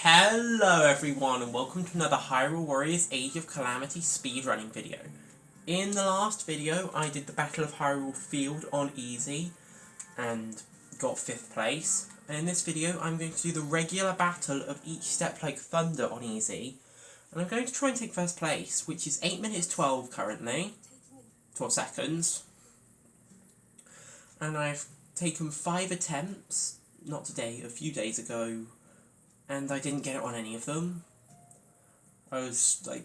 Hello everyone and welcome to another Hyrule Warriors Age of Calamity speedrunning video. In the last video I did the Battle of Hyrule Field on easy and got 5th place. And in this video I'm going to do the regular battle of each step like thunder on easy. And I'm going to try and take 1st place, which is 8 minutes 12 currently. 12 seconds. And I've taken 5 attempts, not today, a few days ago, and I didn't get it on any of them. I was like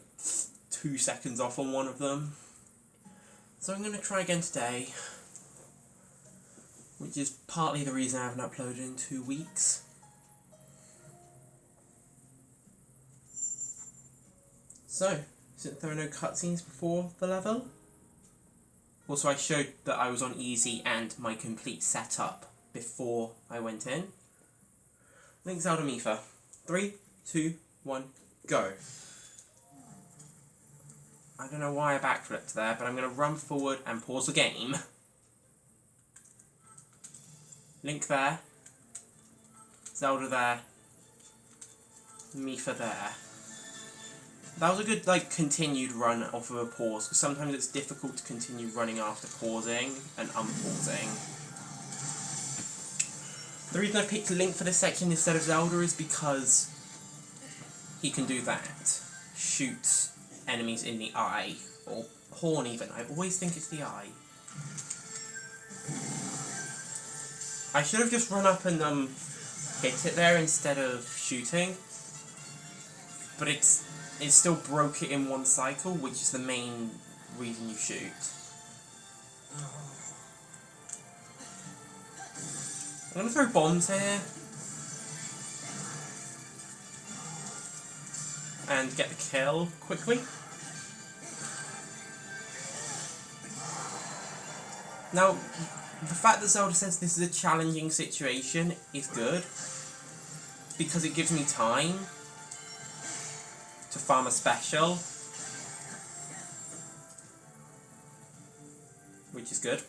2 seconds off on one of them. So I'm going to try again today, which is partly the reason I haven't uploaded in 2 weeks. So, since there are no cutscenes before the level, also I showed that I was on easy and my complete setup before I went in. Link Zelda Mipha. 3, 2, 1, go. I don't know why I backflipped there, but I'm going to run forward and pause the game. Link there. Zelda there. Mipha there. That was a good, continued run off of a pause, because sometimes it's difficult to continue running after pausing and unpausing. The reason I picked Link for this section instead of Zelda is because he can do that. Shoot enemies in the eye, or horn even. I always think it's the eye. I should have just run up and hit it there instead of shooting, but it still broke it in one cycle, which is the main reason you shoot. I'm going to throw bombs here and get the kill quickly. Now, the fact that Zelda says this is a challenging situation is good, because it gives me time to farm a special, which is good,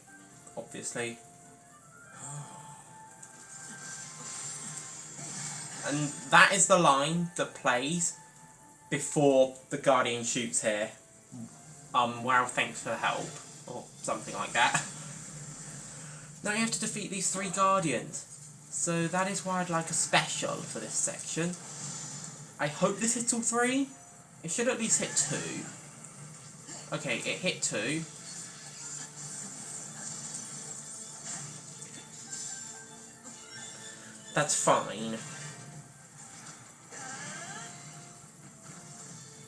obviously. And that is the line that plays before the Guardian shoots here. Wow, thanks for the help, or something like that. Now you have to defeat these 3 Guardians, so that is why I'd like a special for this section. I hope this hits all 3. It should at least hit 2. Okay, it hit 2. That's fine.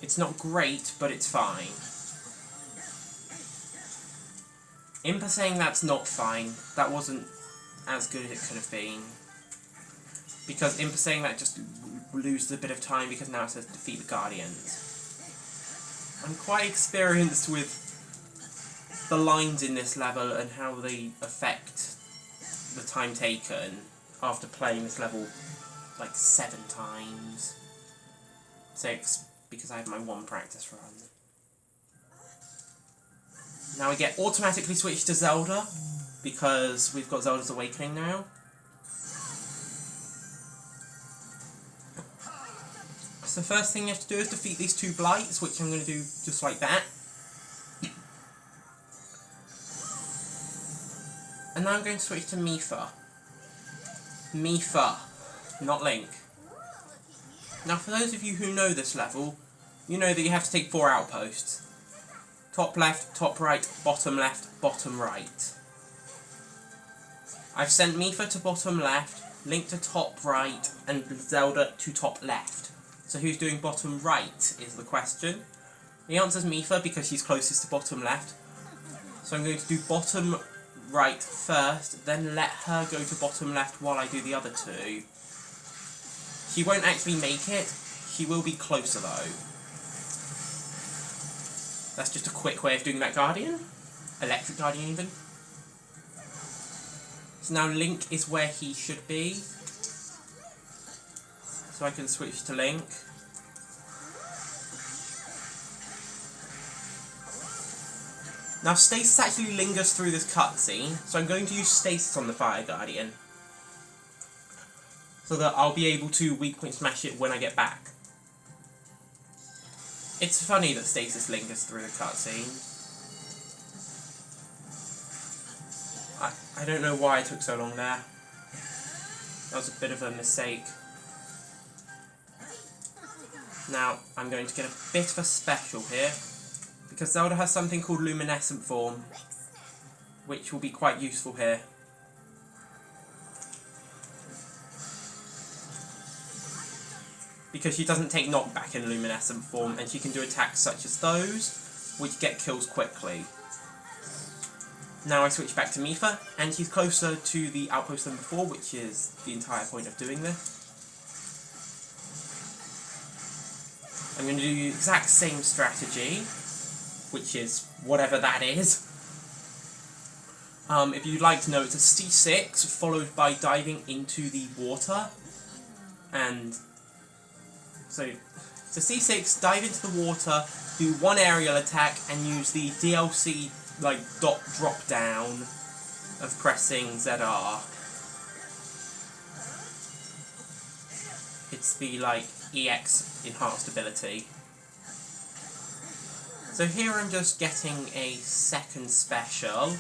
It's not great, but it's fine. Impa saying that's not fine, that wasn't as good as it could have been. Because Impa saying that just loses a bit of time, because now it says defeat the Guardians. I'm quite experienced with the lines in this level and how they affect the time taken after playing this level like 7 times. 6, because I have my 1 practice run. Now we get automatically switched to Zelda, because we've got Zelda's Awakening now. So the first thing you have to do is defeat these 2 Blights, which I'm going to do just like that. And now I'm going to switch to Mipha. Mipha, not Link. Now for those of you who know this level, you know that you have to take 4 outposts. Top left, top right, bottom left, bottom right. I've sent Mipha to bottom left, Link to top right, and Zelda to top left. So who's doing bottom right is the question. The answer is Mipha, because she's closest to bottom left. So I'm going to do bottom right first, then let her go to bottom left while I do the other 2. She won't actually make it, she will be closer though. That's just a quick way of doing that Guardian. Electric Guardian even. So now Link is where he should be. So I can switch to Link. Now stasis actually lingers through this cutscene, so I'm going to use stasis on the Fire Guardian. so that I'll be able to weak point smash it when I get back. It's funny that stasis lingers through the cutscene. I don't know why it took so long there. That was a bit of a mistake. Now, I'm going to get a bit of a special here, because Zelda has something called luminescent form, which will be quite useful here. Because she doesn't take knockback in luminescent form, and she can do attacks such as those, which get kills quickly. Now I switch back to Mipha, and she's closer to the outpost than before, which is the entire point of doing this. I'm going to do the exact same strategy, which is whatever that is. If you'd like to know, it's a C6 followed by diving into the water. And so it's a C6, dive into the water, do one aerial attack, and use the DLC like dot drop down of pressing ZR. It's the like EX enhanced ability. So here I'm just getting a second special.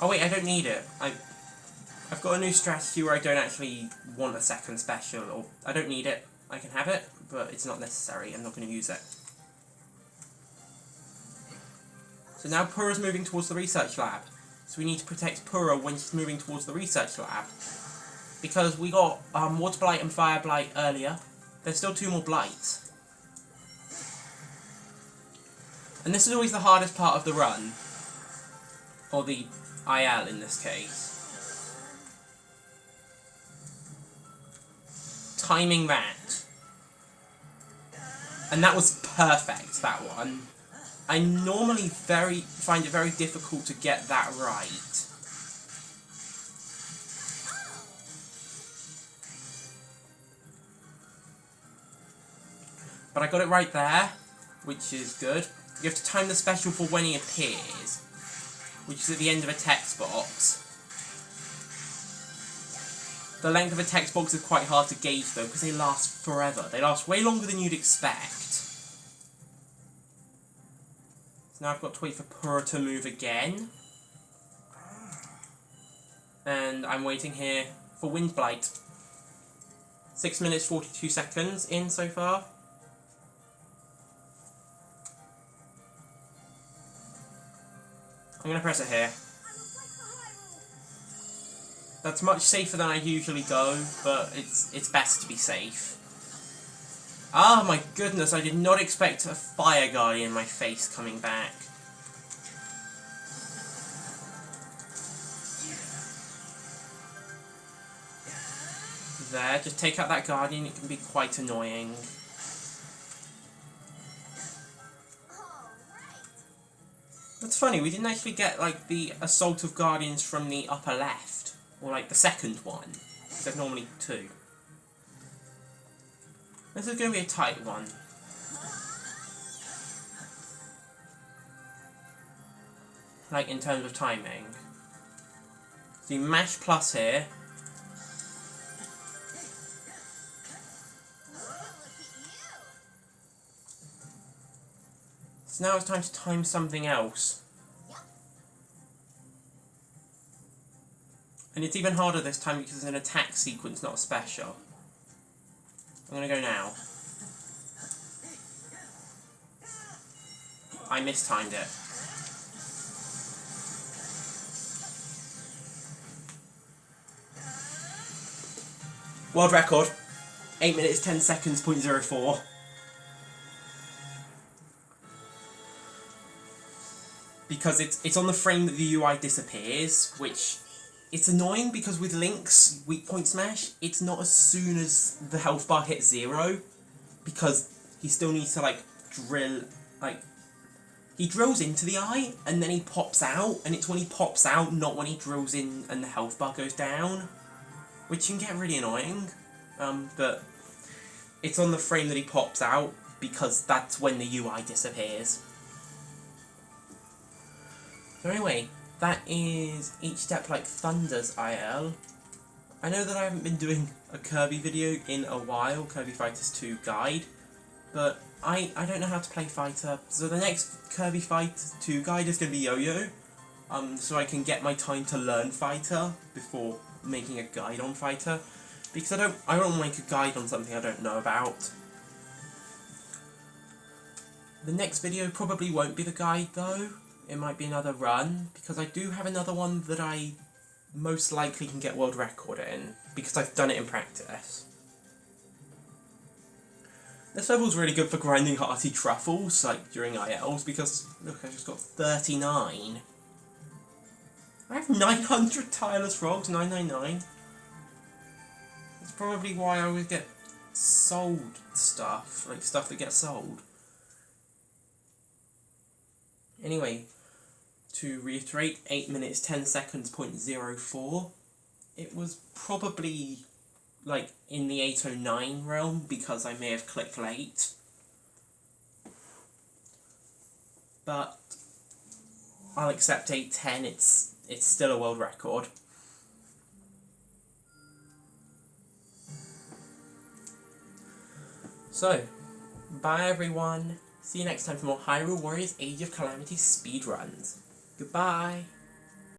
Oh wait, I don't need it. I've got a new strategy where I don't actually want a second special, or I don't need it. I can have it, but it's not necessary. I'm not going to use it. So now Purah's moving towards the research lab. So we need to protect Purah when she's moving towards the research lab. Because we got Water Blight and Fire Blight earlier. There's still 2 more Blights. And this is always the hardest part of the run. Or the IL in this case. Timing that. And that was perfect, that one. I normally find it very difficult to get that right. But I got it right there, which is good. You have to time the special for when he appears, which is at the end of a text box. The length of a text box is quite hard to gauge though, because they last forever. They last way longer than you'd expect. So now I've got to wait for Purah to move again. And I'm waiting here for Wind Blight. 6 minutes 42 seconds in so far. I'm going to press it here. That's much safer than I usually go, but it's best to be safe. Ah, my goodness, I did not expect a Fire Guardian in my face coming back. There, just take out that Guardian, it can be quite annoying. That's funny, we didn't actually get, like, the Assault of Guardians from the upper left. Or, like, the second one. There's normally 2. This is going to be a tight one. Like, in terms of timing. So you mash plus here. So now it's time to time something else. And it's even harder this time because it's an attack sequence, not a special. I'm gonna go now. I mistimed it. World record. 8 minutes 10 seconds, 0.04. Because it's on the frame that the UI disappears, which it's annoying because with Link's weak point smash, it's not as soon as the health bar hits 0, because he still needs to like drill, like he drills into the eye and then he pops out, and it's when he pops out, not when he drills in and the health bar goes down, which can get really annoying. But it's on the frame that he pops out because that's when the UI disappears. So anyway, that is Each Step Like Thunder's IL. I know that I haven't been doing a Kirby video in a while, Kirby Fighters 2 guide, but I don't know how to play Fighter, so the next Kirby Fighter 2 guide is going to be Yo-Yo, so I can get my time to learn Fighter before making a guide on Fighter, because I don't want to make a guide on something I don't know about. The next video probably won't be the guide though, it might be another run, because I do have another one that I most likely can get world record in, because I've done it in practice. This level's really good for grinding hearty truffles, like during ILs, because look, I just got 39. I have 900 tireless frogs, 999. That's probably why I always get sold stuff, like stuff that gets sold. Anyway, to reiterate, 8 minutes 10 seconds, 0.04. It was probably like in the 809 realm because I may have clicked late. But I'll accept 810, it's still a world record. So, bye everyone. See you next time for more Hyrule Warriors Age of Calamity speedruns. Goodbye!